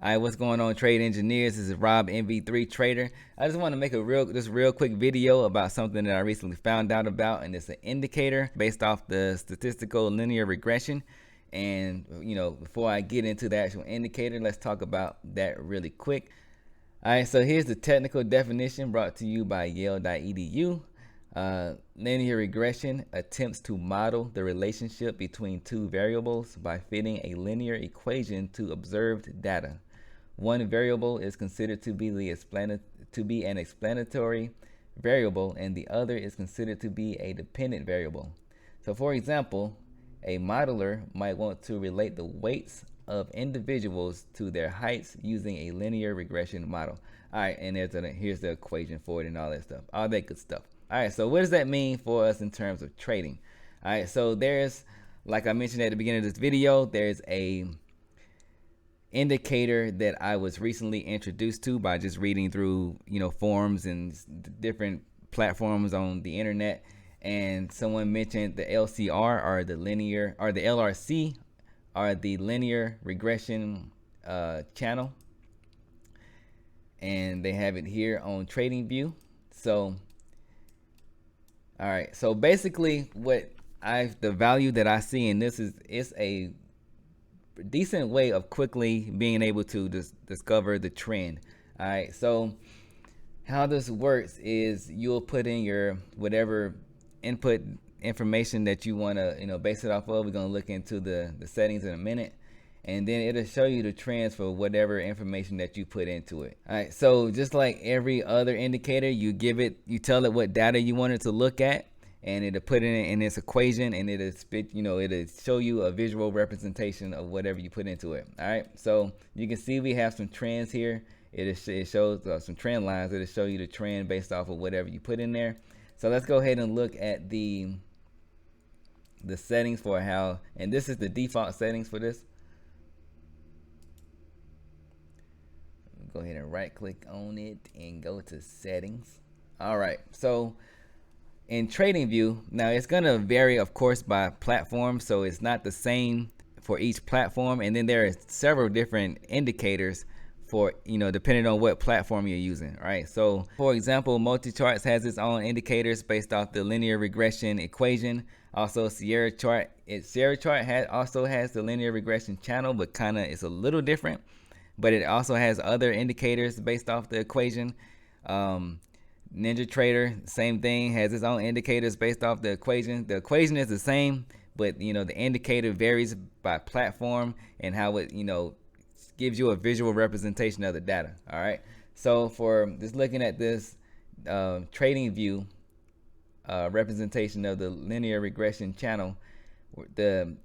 Alright, what's going on, trade engineers? This is Rob MV3 Trader. I just want to make a real quick video about something that I recently found out about, and it's an indicator based off the statistical linear regression. And before I get into the actual indicator, let's talk about that really quick. Alright, so here's the technical definition brought to you by Yale.edu. Linear regression attempts to model the relationship between two variables by fitting a linear equation to observed data. One variable is considered to be an explanatory variable, and the other is considered to be a dependent variable. So for example, a modeler might want to relate the weights of individuals to their heights using a linear regression model. All right, and here's the equation for it and all that stuff, all that good stuff. All right, so what does that mean for us in terms of trading? All right, so there's, like I mentioned at the beginning of this video, there's a indicator that I was recently introduced to by just reading through forums and different platforms on the internet, and someone mentioned the LCR or the LRC are the linear regression channel, and they have it here on TradingView. So all right, so basically the value that I see in this is a decent way of quickly being able to discover the trend. All right, so how this works is you'll put in your whatever input information that you want to base it off of. We're going to look into the settings in a minute, and then it'll show you the trends for whatever information that you put into it. All right, so just like every other indicator, you tell it what data you want it to look at, and it'll put it in this equation, and it'll show you a visual representation of whatever you put into it. All right, so you can see we have some trends here. It shows some trend lines. It'll show you the trend based off of whatever you put in there. So let's go ahead and look at the settings for how, and this is the default settings for this. Go ahead and right click on it and go to settings. All right, so in TradingView, now it's going to vary, of course, by platform, so it's not the same for each platform, and then there are several different indicators for depending on what platform you're using. Right, so for example, multi-charts has its own indicators based off the linear regression equation. Also Sierra chart also has the linear regression channel, but kind of it's a little different, but it also has other indicators based off the equation. NinjaTrader, same thing, has its own indicators based off the equation. The equation is the same, but the indicator varies by platform and how it gives you a visual representation of the data. All right, so for just looking at this TradingView representation of the linear regression channel, the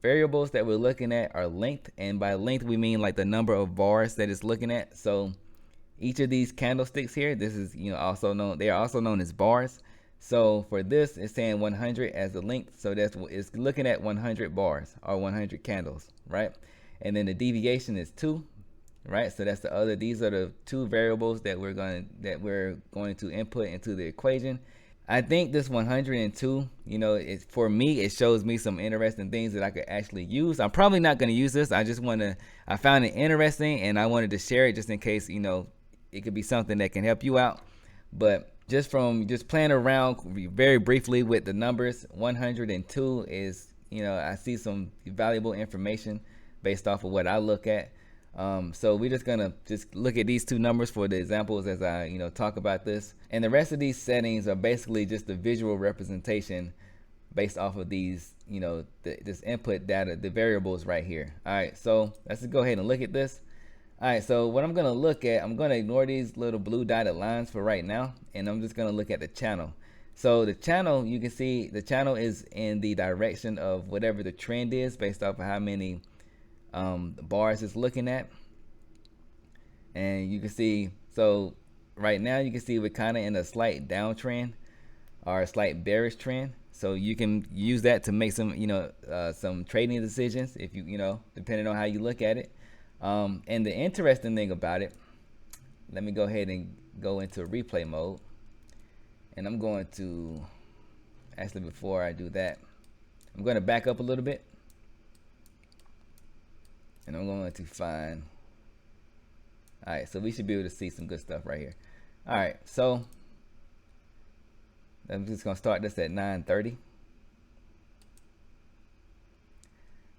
variables that we're looking at are length, and by length we mean like the number of bars that it's looking at. So each of these candlesticks here, this is they are also known as bars. So for this, it's saying 100 as the length, so it's looking at 100 bars or 100 candles, right? And then the deviation is 2, right? So that's these are the two variables that we're going to input into the equation. I think this 102, for me, it shows me some interesting things that I could actually use. I'm probably not going to use this. I found it interesting, and I wanted to share it just in case, it could be something that can help you out. But just playing around very briefly with the numbers, 102 is, I see some valuable information based off of what I look at. So we're just gonna look at these two numbers for the examples as I talk about this, and the rest of these settings are basically just the visual representation based off of these this input data, the variables right here. All right, so let's go ahead and look at this. All right, so what I'm gonna look at, I'm gonna ignore these little blue dotted lines for right now, and I'm just gonna look at the channel. So the channel, you can see the channel is in the direction of whatever the trend is based off of how many bars it's looking at. And you can see, so right now you can see we're kind of in a slight downtrend or a slight bearish trend. So you can use that to make some some trading decisions if depending on how you look at it. And the interesting thing about it, let me go ahead and go into replay mode, and I'm going to actually, before I do that, I'm going to back up a little bit, and I'm going to find All right, so we should be able to see some good stuff right here. All right, so I'm just gonna start this at 9:30.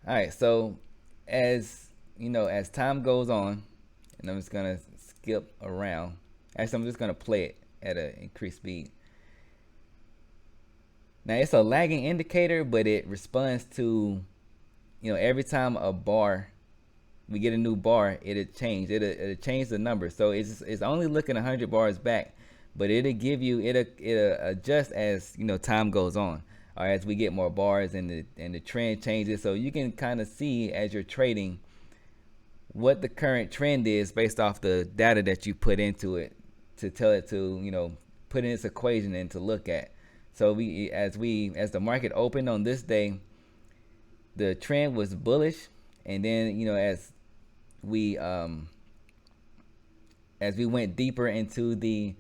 All right, so as you know, as time goes on, and I'm just gonna skip around. Actually, I'm just gonna play it at an increased speed. Now it's a lagging indicator, but it responds to, every time a bar, we get a new bar, it'll change. It'll change the number. So it's only looking 100 bars back, but it'll adjust as time goes on, or as we get more bars and the trend changes. So you can kind of see as you're trading what the current trend is based off the data that you put into it to tell it to put in its equation and to look at. So as the market opened on this day, the trend was bullish, and then as we went deeper into the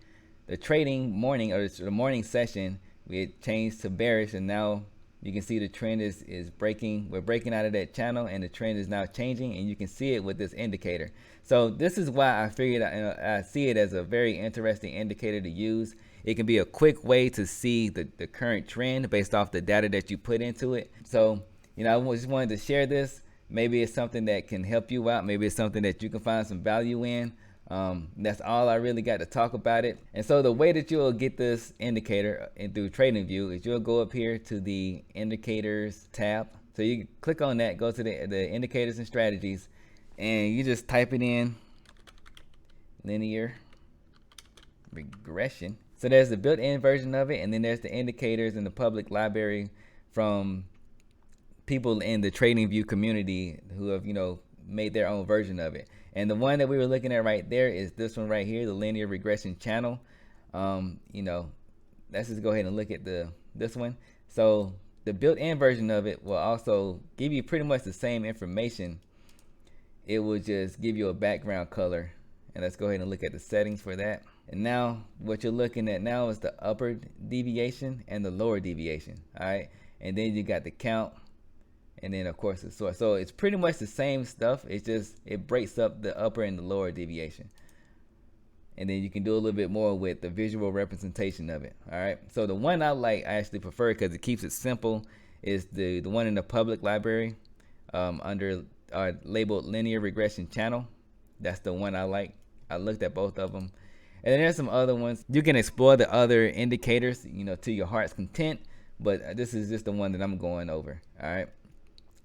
trading morning, or the morning session, it changed to bearish, and now you can see the trend is breaking. We're breaking out of that channel, and the trend is now changing, and you can see it with this indicator. So this is why I figured I see it as a very interesting indicator to use. It can be a quick way to see the current trend based off the data that you put into it. So I just wanted to share this. Maybe it's something that can help you out. Maybe it's something that you can find some value in. That's all I really got to talk about it. And so the way that you'll get this indicator through TradingView is you'll go up here to the indicators tab. So you click on that, go to the indicators and strategies, and you just type it in, linear regression. So there's the built-in version of it, and then there's the indicators in the public library from people in the TradingView community who have made their own version of it. And the one that we were looking at right there is this one right here, the linear regression channel. Let's just go ahead and look at this one. So the built-in version of it will also give you pretty much the same information. It will just give you a background color. And let's go ahead and look at the settings for that. And now what you're looking at now is the upper deviation and the lower deviation. All right, and then you got the count, and then of course the source. So it's pretty much the same stuff. It's just it breaks up the upper and the lower deviation, and then you can do a little bit more with the visual representation of it. All right, so the one I actually prefer because it keeps it simple is the one in the public library under labeled linear regression channel. That's the one I like. I looked at both of them. And then there's some other ones. You can explore the other indicators, to your heart's content, but this is just the one that I'm going over. All right.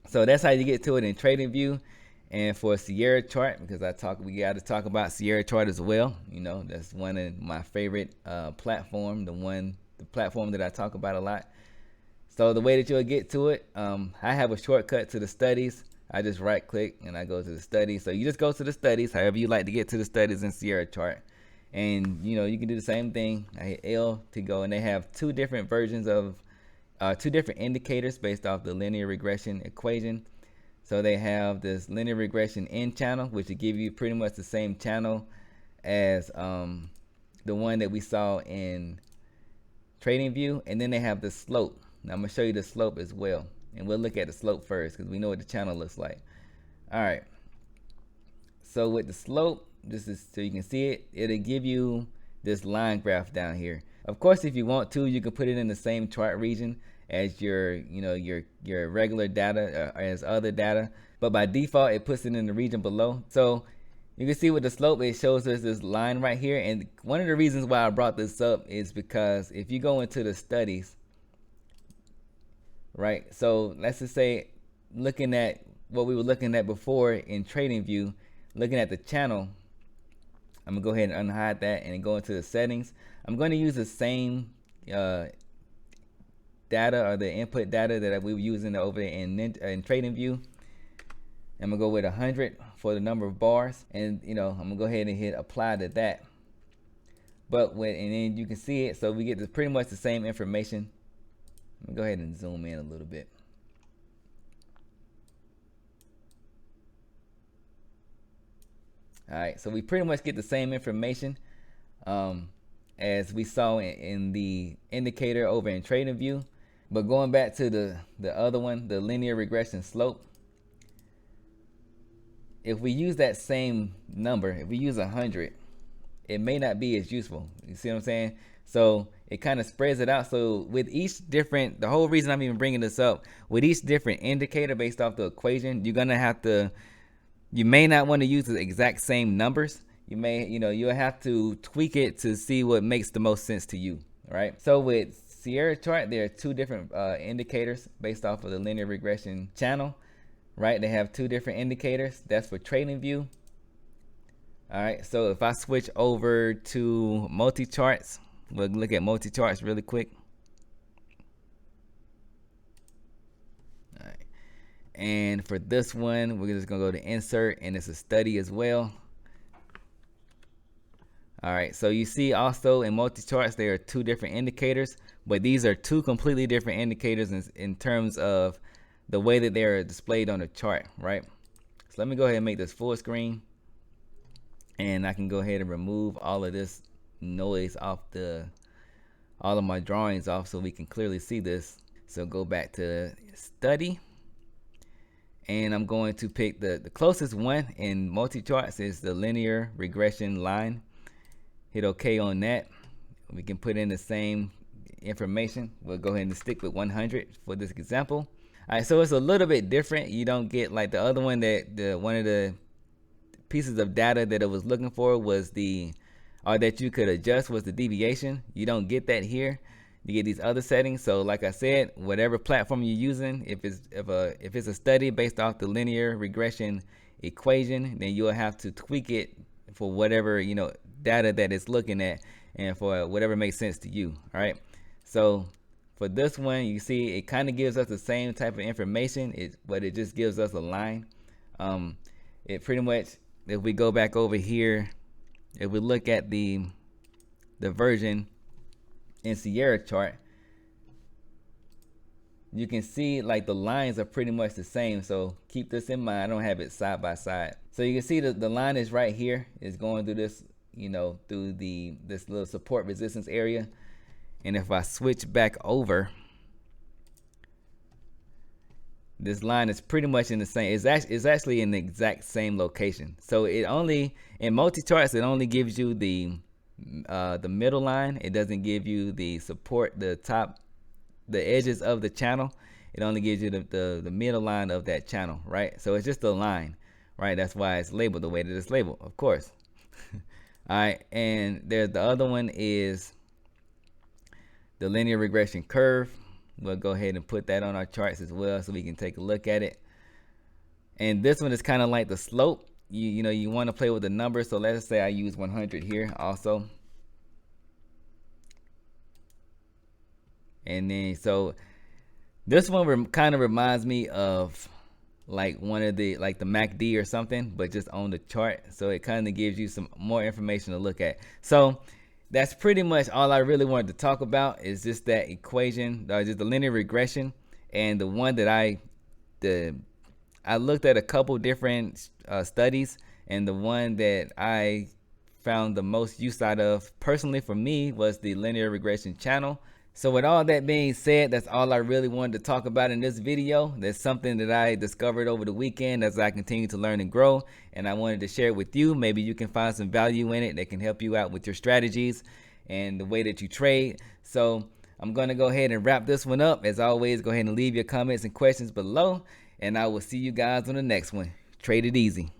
So that's how you get to it in TradingView. And for Sierra chart, because we got to talk about Sierra chart as well. That's one of my favorite platform, the platform that I talk about a lot. So the way that you'll get to it, I have a shortcut to the studies. I just right click and I go to the studies. So you just go to the studies, however you like to get to the studies in Sierra chart. And you can do the same thing. I hit L to go, and they have two different versions of two different indicators based off the linear regression equation. So they have this linear regression in channel, which will give you pretty much the same channel as the one that we saw in TradingView. And then they have the slope. Now I'm gonna show you the slope as well, and we'll look at the slope first because we know what the channel looks like. All right, so with the slope, this is so you can see it. It'll give you this line graph down here. Of course, if you want to, you can put it in the same chart region as your regular data or as other data, but by default it puts it in the region below. So you can see with the slope, it shows us this line right here. And one of the reasons why I brought this up is because if you go into the studies, right, so let's just say looking at what we were looking at before in TradingView, looking at the channel, I'm gonna go ahead and unhide that and go into the settings. I'm going to use the same data or the input data that we were using over in TradingView. I'm gonna go with 100 for the number of bars, and I'm gonna go ahead and hit apply to that. And then you can see it, so we get pretty much the same information. Let me go ahead and zoom in a little bit. All right, so we pretty much get the same information as we saw in the indicator over in TradingView. But going back to the other one, the linear regression slope, if we use that same number, if we use 100, it may not be as useful. You see what I'm saying? So it kind of spreads it out. So with each different, the whole reason I'm even bringing this up, with each different indicator based off the equation, you're gonna have to, you may not want to use the exact same numbers. You may, you'll have to tweak it to see what makes the most sense to you. All right. So with Sierra chart, there are two different indicators based off of the linear regression channel. Right. They have two different indicators. That's for trading view. All right. So if I switch over to multi charts, we'll look at multi charts really quick. All right. And for this one, we're just gonna go to insert, and it's a study as well. All right, so you see also in multi-charts, there are two different indicators, but these are two completely different indicators in terms of the way that they're displayed on the chart, right? So let me go ahead and make this full screen, and I can go ahead and remove all of this noise off all of my drawings off so we can clearly see this. So go back to study, and I'm going to pick the closest one in multi-charts is the linear regression line. Hit OK on that. We can put in the same information. We'll go ahead and stick with 100 for this example. All right, so it's a little bit different. You don't get like the other one that one of the pieces of data that it was looking for was or that you could adjust was the deviation. You don't get that here. You get these other settings. So like I said, whatever platform you're using, if it's a study based off the linear regression equation, then you'll have to tweak it for whatever data that it's looking at and for whatever makes sense to you. All right, so for this one, you see it kind of gives us the same type of information, but it just gives us a line. It pretty much, if we go back over here, if we look at the version in Sierra chart, you can see like the lines are pretty much the same. So keep this in mind. I don't have it side by side. So you can see the line is right here. It's going through this, through this little support resistance area. And if I switch back over, this line is pretty much in the same, it's actually in the exact same location. So it only, in multi-charts, it only gives you the middle line. It doesn't give you the support, the edges of the channel. It only gives you the middle line of that channel, right? So it's just a line, right? That's why it's labeled the way that it's labeled, of course. All right, and there's the other one is the linear regression curve. We'll go ahead and put that on our charts as well so we can take a look at it. And this one is kind of like the slope. You want to play with the numbers. So let's say I use 100 here also. And then so this one kind of reminds me of like one of the the MACD or something, but just on the chart. So it kind of gives you some more information to look at. So that's pretty much all I really wanted to talk about, is just that equation, just the linear regression. And the one that I looked at a couple different studies, and the one that I found the most use out of personally for me was the linear regression channel. So with all that being said, that's all I really wanted to talk about in this video. That's something that I discovered over the weekend as I continue to learn and grow, and I wanted to share it with you. Maybe you can find some value in it that can help you out with your strategies and the way that you trade. So I'm going to go ahead and wrap this one up. As always, go ahead and leave your comments and questions below, and I will see you guys on the next one. Trade it easy.